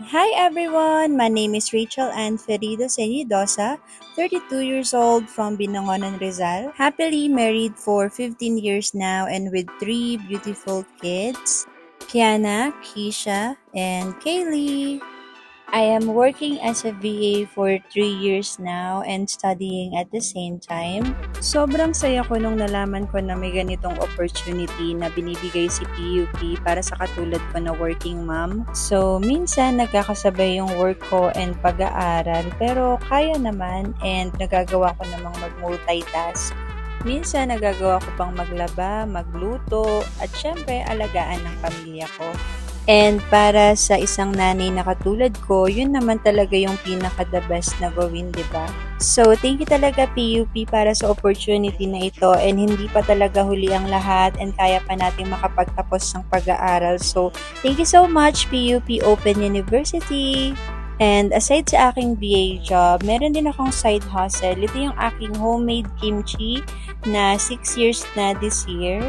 Hi everyone, my name is Rachel Ann Ferido Senidosa, 32 years old from Binangonan, Rizal. Happily married for 15 years now and with three beautiful kids, Kiana, Keisha, and Kaylee. I am working as a VA for 3 years now and studying at the same time. Sobrang saya ko nung nalaman ko na may ganitong opportunity na binibigay si PUP para sa katulad ko na working mom. So, minsan nagkakasabay yung work ko and pag-aaral pero kaya naman and nagagawa ko namang mag-multitask. Minsan nagagawa ko pang maglaba, magluto, at syempre alagaan ng pamilya ko. And para sa isang nanay na katulad ko, yun naman talaga yung pinaka-the best na gawin, di ba? So, thank you talaga PUP para sa opportunity na ito and hindi pa talaga huli ang lahat and kaya pa nating makapagtapos ng pag-aaral. So, thank you so much PUP Open University! And aside sa aking BA job, meron din akong side hustle. Ito yung aking homemade kimchi na 6 years na this year.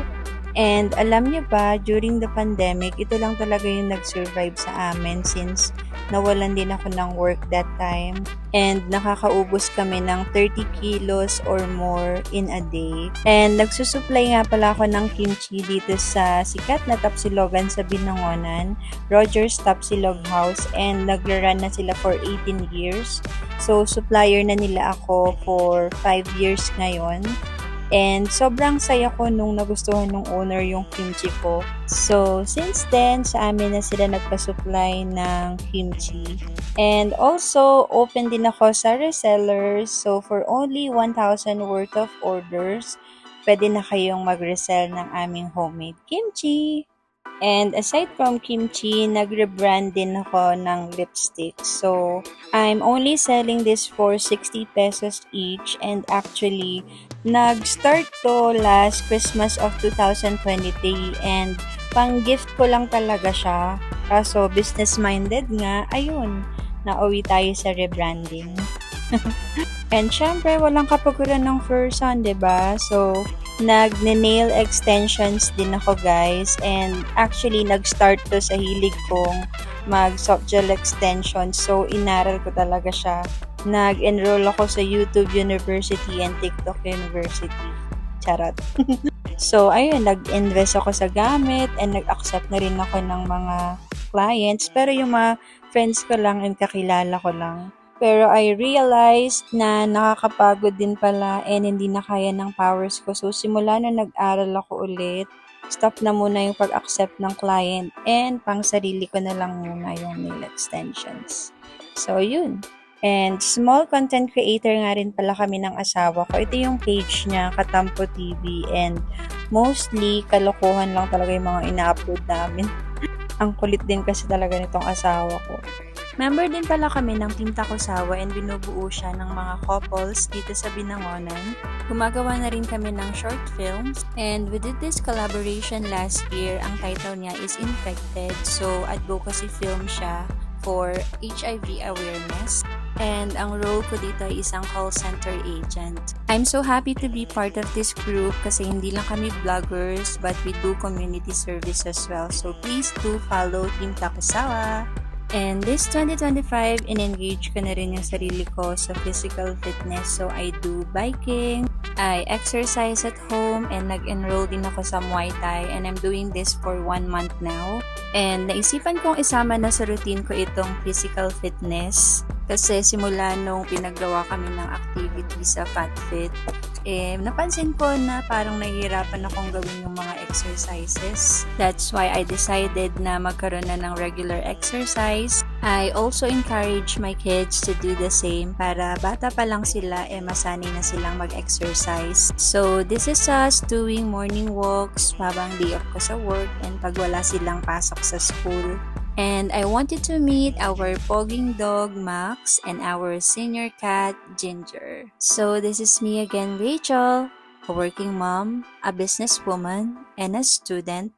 And alam niyo ba, during the pandemic, ito lang talaga yung nag-survive sa amin since nawalan din ako ng work that time. And nakakaubos kami ng 30 kilos or more in a day. And nagsusupply nga pala ako ng kimchi dito sa sikat na Tapsilogan sa Binangonan, Rogers Tapsilog House, and nag-run na sila for 18 years. So, supplier na nila ako for 5 years ngayon. And sobrang saya ko nung nagustuhan ng owner yung kimchi ko. So, since then, sa amin na sila nagpa-supply ng kimchi. And also, open din ako sa resellers. So, for only 1,000 worth of orders, pwede na kayong mag-resell ng aming homemade kimchi. And aside from kimchi, nag-rebrand din ako ng lipstick. So, I'm only selling this for 60 pesos each. And actually, nag-start to last Christmas of 2023. And pang-gift ko lang talaga siya. Kaso, business-minded nga, ayun, nauwi tayo sa rebranding. And syempre, walang kapaguran ng person, 'di ba? So, nagne-nail extensions din ako, guys. And actually, nag-start to sa hilig kong mag-soft gel extensions. So, inaral ko talaga siya. Nag-enroll ako sa YouTube University and TikTok University. Charot. So, ayun, nag-invest ako sa gamit and nag-accept na rin ako ng mga clients. Pero yung mga friends ko lang and kakilala ko lang. Pero I realized na nakakapagod din pala and hindi na kaya ng powers ko. So, simula na nag-aral ako ulit, stop na muna yung pag-accept ng client and pang sarili ko na lang muna yung nail extensions. So, yun. And small content creator nga rin pala kami ng asawa ko. Ito yung page niya, Katampo TV. And mostly, kalokohan lang talaga yung mga ina-upload namin. Ang kulit din kasi talaga nitong asawa ko. Member din pala kami ng Team Takosawa and binubuo siya ng mga couples dito sa Binangonan. Gumagawa na rin kami ng short films and we did this collaboration last year. Ang title niya is Infected. So, advocacy film siya for HIV awareness. And ang role ko dito ay isang call center agent. I'm so happy to be part of this group kasi hindi lang kami vloggers but we do community service as well. So please do follow Team Takosawa. And this 2025, in-engage ko na rin yung sarili ko sa physical fitness. So, I do biking, I exercise at home, and nag-enroll din ako sa Muay Thai. And I'm doing this for 1 month now. And naisipan kong isama na sa routine ko itong physical fitness. Kasi simula nung pinaggawa kami ng activity sa FatFit, napansin ko na parang nahihirapan akong gawin yung mga exercises. That's why I decided na magkaroon na ng regular exercise. I also encourage my kids to do the same para bata pa lang sila masanay na silang mag-exercise. So this is us doing morning walks habang day off ko sa work and pag wala silang pasok sa school. And I wanted to meet our pogging dog, Max, and our senior cat, Ginger. So this is me again, Rachel, a working mom, a businesswoman, and a student,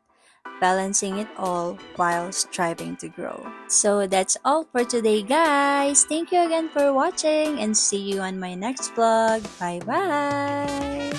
balancing it all while striving to grow. So that's all for today, guys. Thank you again for watching and see you on my next vlog. Bye-bye!